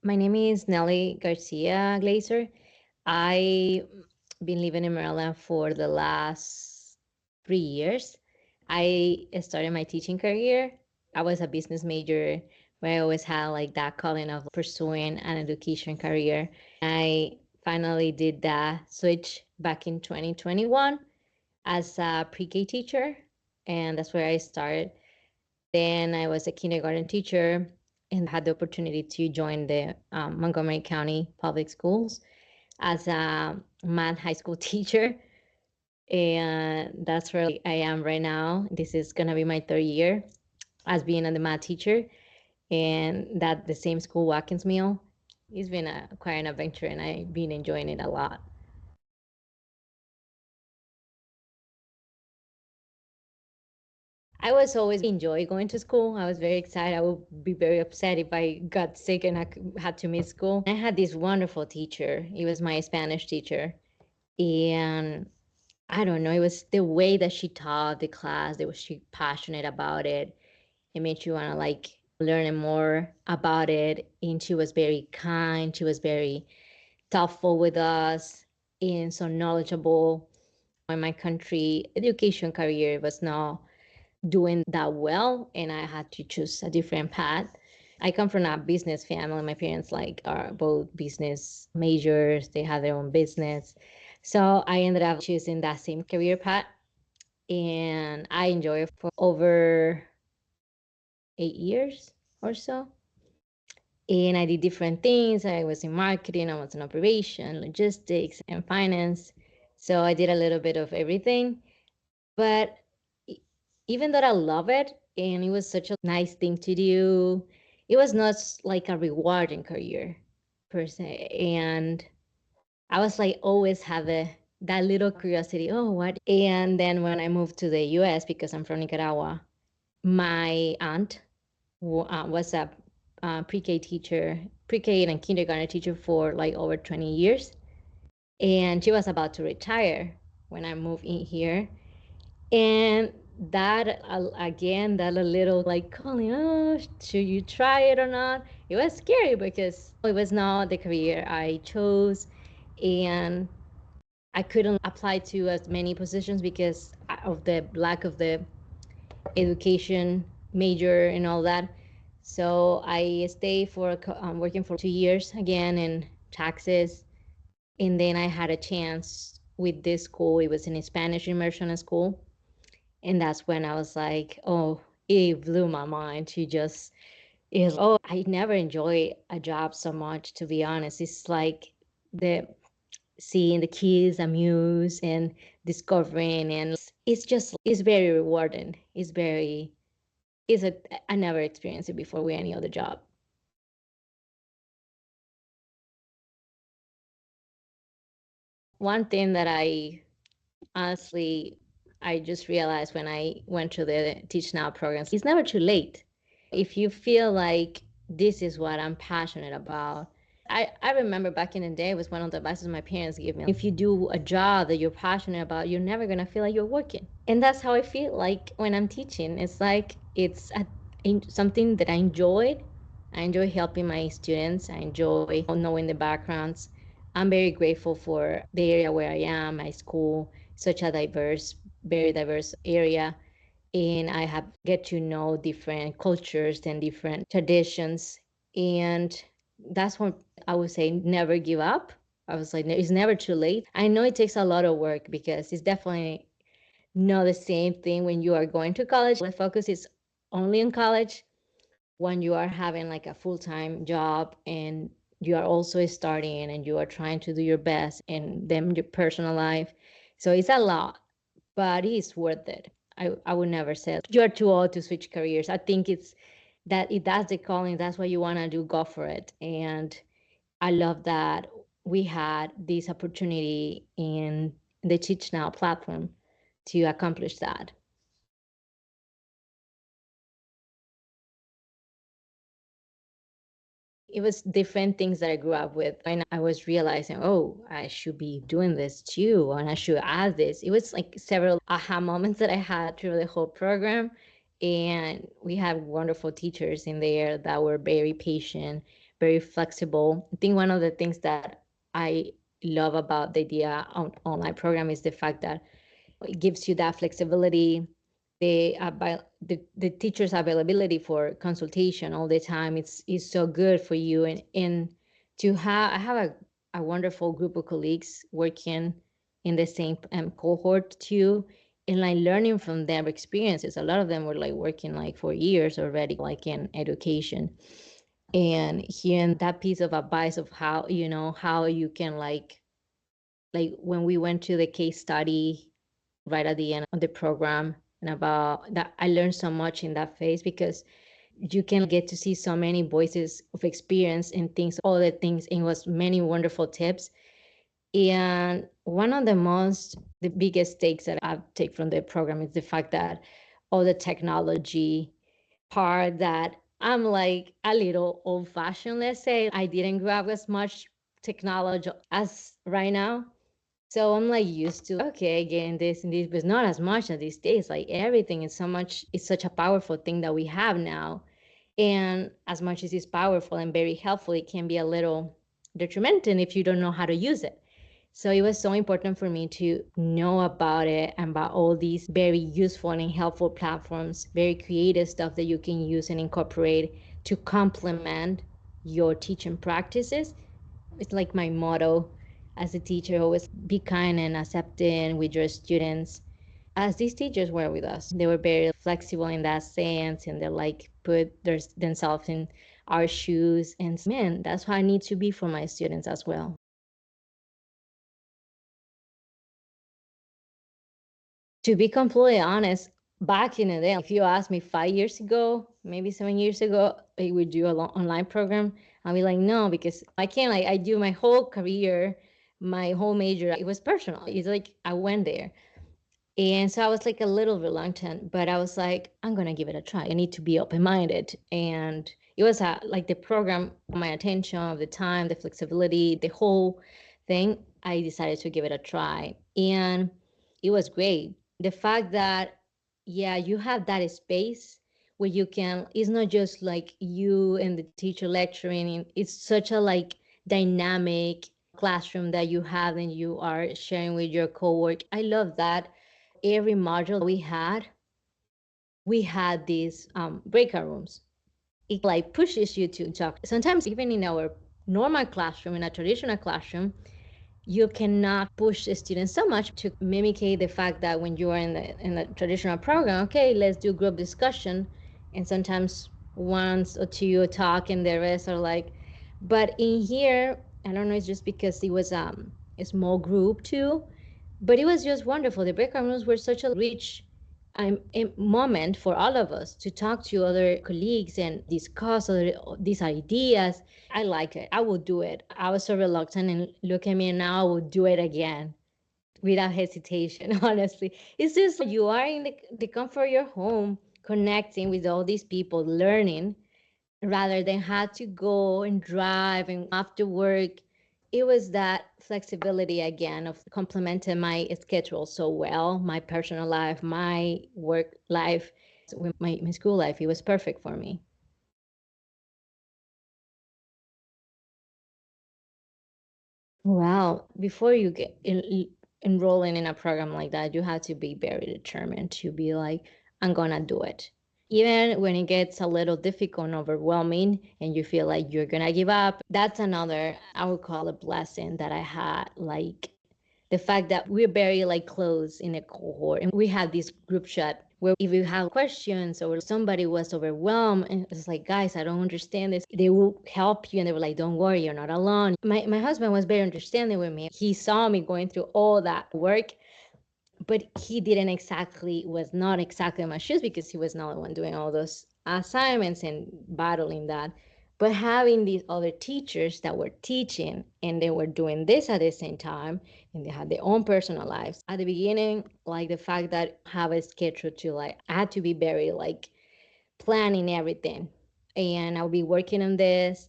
My name is Nelly Garcia Glazer. I've been living in Maryland for the last 3 years. I started my teaching career. I was a business major where I always had like that calling of pursuing an education career. I finally did that switch back in 2021 as a pre-K teacher, and that's where I started. Then I was a kindergarten teacher and had the opportunity to join the Montgomery County Public Schools as a math high school teacher. And that's where I am right now. This is going to be my 3rd year as being a math teacher, and that the same school, Watkins Mill. It's been quite an adventure, and I've been enjoying it a lot. I was always enjoy going to school. I was very excited. I would be very upset if I got sick and had to miss school. I had this wonderful teacher. He was my Spanish teacher. And I don't know, it was the way that she taught the class. That was she passionate about it. It made you want to like learn more about it. And she was very kind. She was very thoughtful with us and so knowledgeable. In my country, education career was not doing that well, and I had to choose a different path. I come from a business family. My parents like are both business majors. They have their own business. So I ended up choosing that same career path, and I enjoy it for over 8 years or so. And I did different things. I was in marketing, I was in operation, logistics, and finance. So I did a little bit of everything. But even though I love it and it was such a nice thing to do, it was not like a rewarding career per se. And I was like always have that little curiosity, oh, what? And then when I moved to the US, because I'm from Nicaragua, my aunt was a pre-K teacher, pre-K and kindergarten teacher for like over 20 years. And she was about to retire when I moved in here. And that again, that a little like calling, oh, should you try it or not? It was scary because it was not the career I chose, and I couldn't apply to as many positions because of the lack of the education major and all that. So I stayed for working for 2 years again in taxes, and then I had a chance with this school. It was in a Spanish immersion school, and that's when I was like, oh, it blew my mind to just, is, oh, I never enjoy a job so much, to be honest. It's like the seeing the kids amuse and discovering, and it's very rewarding. I never experienced it before with any other job. One thing that honestly, I just realized when I went to the Teach Now programs, it's never too late. If you feel like this is what I'm passionate about, I remember back in the day, it was one of the advices my parents gave me. If you do a job that you're passionate about, you're never going to feel like you're working. And that's how I feel like when I'm teaching. It's like something that I enjoyed. I enjoy helping my students. I enjoy knowing the backgrounds. I'm very grateful for the area where I am, my school, such a very diverse area. And I have get to know different cultures and different traditions. And that's when I would say never give up. I was like, it's never too late. I know it takes a lot of work because it's definitely not the same thing when you are going to college. The focus is only in college. When you are having like a full-time job and you are also studying and you are trying to do your best and then your personal life. So it's a lot, but it's worth it. I would never say you're too old to switch careers. I think it's that if that's the calling, that's what you want to do, go for it. And I love that we had this opportunity in the Teach Now platform to accomplish that. It was different things that I grew up with. And I was realizing, oh, I should be doing this too, and I should add this. It was like several aha moments that I had through the whole program. And we had wonderful teachers in there that were very patient, very flexible. I think one of the things that I love about the idea on online program is the fact that it gives you that flexibility, the teacher's availability for consultation all the time. It's so good for you, and to have I have a wonderful group of colleagues working in the same cohort too, and like learning from their experiences. A lot of them were like working like for years already, like in education, and hearing that piece of advice of how you can like when we went to the case study right at the end of the program, and about that I learned so much in that phase, because you can get to see so many voices of experience and things, all the things, and it was many wonderful tips. And one of the biggest takes that I take from the program is the fact that all the technology part, that I'm like a little old fashioned, let's say. I didn't grab as much technology as right now. So I'm like used to, okay, getting this and this, but not as much as these days. Like everything is so much, it's such a powerful thing that we have now. And as much as it's powerful and very helpful, it can be a little detrimental if you don't know how to use it. So it was so important for me to know about it and about all these very useful and helpful platforms, very creative stuff that you can use and incorporate to complement your teaching practices. It's like my motto as a teacher: always be kind and accepting with your students. As these teachers were with us, they were very flexible in that sense, and they like put themselves in our shoes, and man, that's how I need to be for my students as well. To be completely honest, back in the day, if you asked me 5 years ago, maybe 7 years ago, I would do an online program, I'll be like, no, because I can't. Like, I do my whole career, my whole major, it was personal. It's like I went there. And so I was like a little reluctant, but I was like, I'm going to give it a try. I need to be open minded. And it was like the program, my attention, the time, the flexibility, the whole thing. I decided to give it a try. And it was great. The fact that, yeah, you have that space where you can, it's not just like you and the teacher lecturing. It's such a like dynamic classroom that you have and you are sharing with your coworker. I love that. Every module we had these breakout rooms. It like pushes you to talk. Sometimes even in our normal classroom, in a traditional classroom, you cannot push the students so much to mimic the fact that when you are in the traditional program, okay, let's do group discussion, and sometimes once or two talk and the rest are like. But in here, I don't know, it's just because it was a small group too, but it was just wonderful. The breakout rooms were such a rich a moment for all of us to talk to other colleagues and discuss these ideas. I like it. I will do it. I was so reluctant, and look at me now, I will do it again without hesitation, honestly. It's just you are in the comfort of your home, connecting with all these people, learning, rather than had to go and drive and after work. It was that flexibility again of complementing my schedule so well, my personal life, my work life, with my school life. It was perfect for me. Well, before you get enrolling in a program like that, you have to be very determined to be like, I'm gonna do it. Even when it gets a little difficult and overwhelming and you feel like you're gonna give up, that's another, I would call, a blessing that I had. Like the fact that we're very like close in a cohort, and we had this group chat where if you have questions or somebody was overwhelmed and it's like, guys, I don't understand this, they will help you, and they were like, don't worry, you're not alone. My husband was very understanding with me. He saw me going through all that work, but he didn't exactly, was not exactly in my shoes, because he was not the one doing all those assignments and battling that. But having these other teachers that were teaching and they were doing this at the same time, and they had their own personal lives at the beginning, like the fact that I have a schedule to, like, I had to be very like planning everything, and I'll be working on this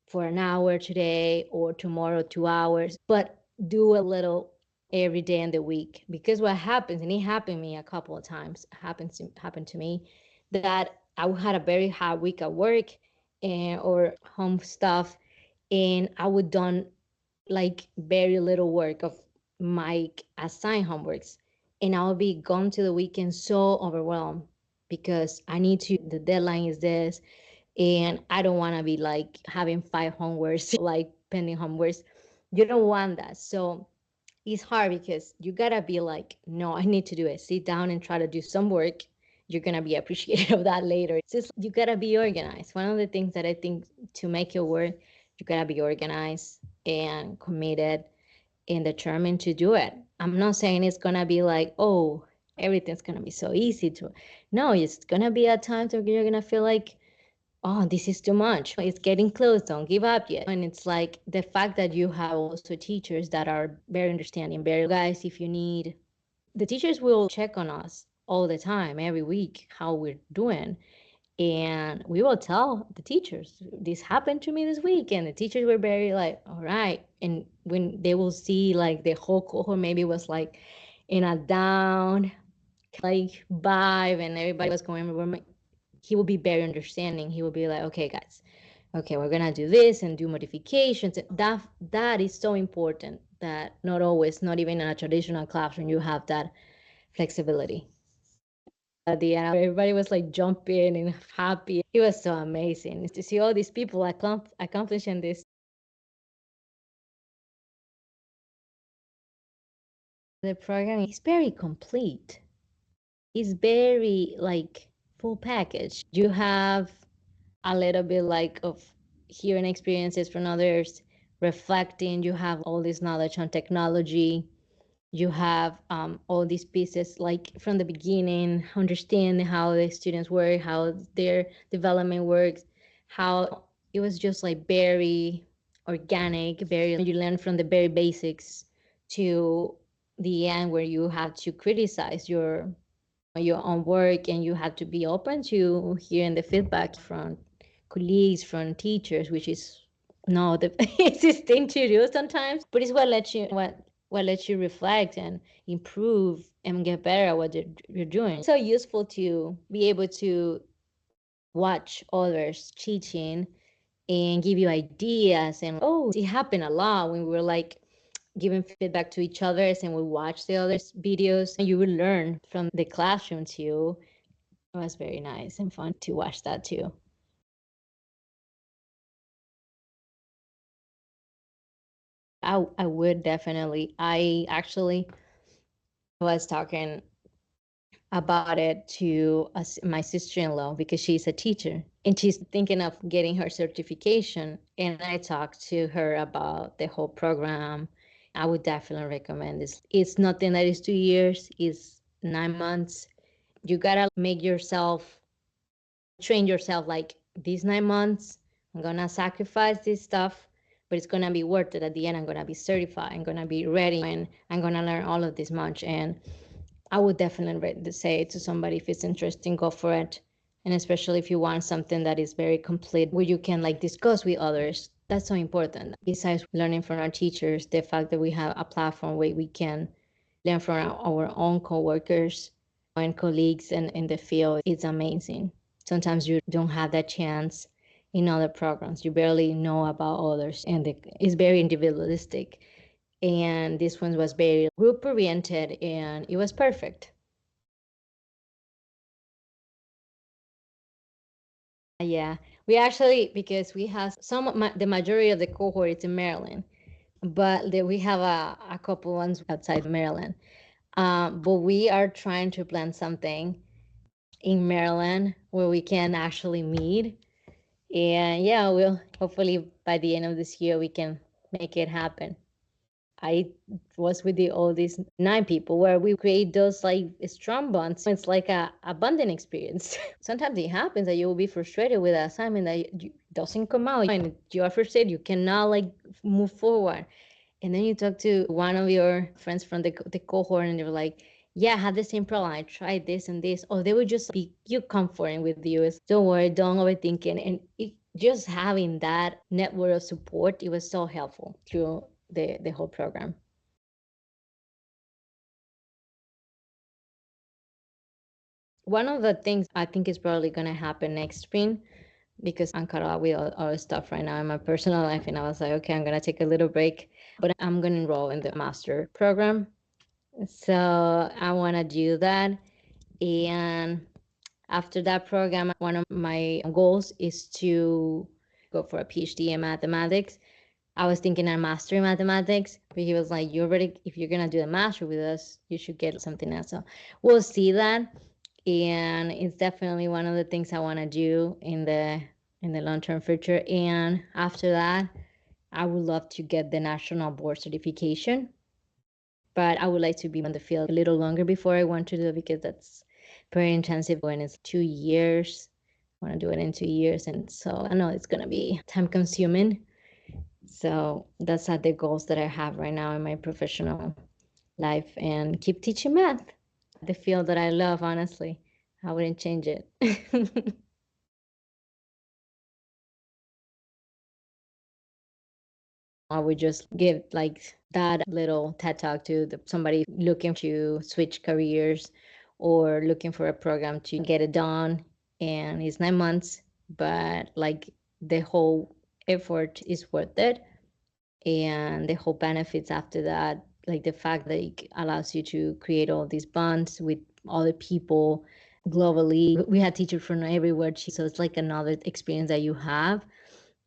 for an hour today, or tomorrow 2 hours, but do a little every day in the week. Because what happens, and it happened to me a couple of times, happened to me, that I had a very hard week at work, or home stuff, and I would done like very little work of my assigned homeworks, and I'll be gone to the weekend so overwhelmed because I need to, the deadline is this, and I don't want to be like having five homeworks, like pending homeworks. You don't want that. So it's hard because you gotta be like, no, I need to do it. Sit down and try to do some work. You're gonna be appreciative of that later. It's just you gotta be organized. One of the things that I think to make it work, you gotta be organized and committed and determined to do it. I'm not saying it's gonna be like, oh, everything's gonna be so easy to. No, it's gonna be a time where you're gonna feel like, oh, this is too much. It's getting close. Don't give up yet. And it's like the fact that you have also teachers that are very understanding, very guys, if you need, the teachers will check on us all the time, every week, how we're doing. And we will tell the teachers, this happened to me this week. And the teachers were very like, all right. And when they will see like the whole cohort maybe was like in a down, like vibe, and everybody was going, he will be very understanding. He will be like, okay, guys, okay, we're gonna do this and do modifications. That is so important. That not always, not even in a traditional classroom, you have that flexibility. At the end, everybody was like jumping and happy. It was so amazing to see all these people accomplishing this. The program is very complete. It's very like full package. You have a little bit like of hearing experiences from others, reflecting. You have all this knowledge on technology. You have all these pieces like from the beginning, understand how the students work, how their development works, how it was just like very organic, very, you learn from the very basics to the end where you have to criticize your own work, and you have to be open to hearing the feedback from colleagues, from teachers, which is not the easiest thing to do sometimes, but it's what lets you reflect and improve and get better at what you're doing. It's so useful to be able to watch others teaching and give you ideas. And oh, it happened a lot when we were like giving feedback to each other, and we watch the others videos, and you will learn from the classroom too. It was very nice and fun to watch that too. I would definitely. I actually was talking about it to my sister-in-law because she's a teacher and she's thinking of getting her certification. And I talked to her about the whole program. I would definitely recommend this. It's nothing that is 2 years, it's 9 months. You gotta make yourself train yourself like these 9 months. I'm gonna sacrifice this stuff, but it's gonna be worth it at the end. I'm gonna be certified. I'm gonna be ready, and I'm gonna learn all of this much. And I would definitely say to somebody, if it's interesting, go for it. And especially if you want something that is very complete, where you can like discuss with others. That's so important. Besides learning from our teachers, the fact that we have a platform where we can learn from our own coworkers and colleagues in the field is amazing. Sometimes you don't have that chance in other programs. You barely know about others, and it's very individualistic. And this one was very group oriented, and it was perfect. Yeah, we actually, because we have the majority of the cohort is in Maryland, but we have a couple ones outside Maryland. But we are trying to plan something in Maryland where we can actually meet. And yeah, we'll hopefully by the end of this year we can make it happen. I was with all these 9 people where we create those like strong bonds. It's like a bonding experience. Sometimes it happens that you will be frustrated with an assignment that doesn't come out, and you are frustrated. You cannot like move forward. And then you talk to one of your friends from the cohort, and they're like, yeah, I had the same problem. I tried this and this. Or they would just be you comforting with you. Don't worry, don't overthink it. And just having that network of support, it was so helpful through the whole program. One of the things I think is probably going to happen next spring, because I'm caught up with all stuff right now in my personal life. And I was like, okay, I'm going to take a little break, but I'm going to enroll in the master program. So I want to do that. And after that program, one of my goals is to go for a PhD in mathematics. I was thinking a master in mathematics, but he was like, "You already, if you're gonna do a master with us, you should get something else." So we'll see that, and it's definitely one of the things I want to do in the long term future. And after that, I would love to get the national board certification, but I would like to be on the field a little longer before I want to do it because that's very intensive when it's 2 years. I want to do it in 2 years, and so I know it's gonna be time consuming. So that's are the goals that I have right now in my professional life, and keep teaching math, the field that I love, honestly. I wouldn't change it. I would just give like that little TED talk to somebody looking to switch careers or looking for a program to get it done. And it's 9 months, but like the whole effort is worth it. And the whole benefits after that, like the fact that it allows you to create all these bonds with other people globally. We had teachers from everywhere, so it's like another experience that you have,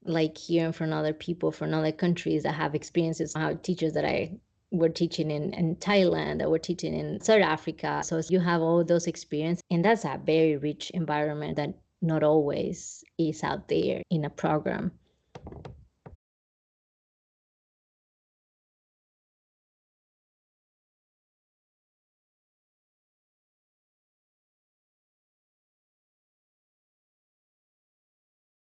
like hearing from other people from other countries that have experiences. How teachers that I were teaching in Thailand, that were teaching in South Africa. So you have all those experiences, and that's a very rich environment that not always is out there in a program.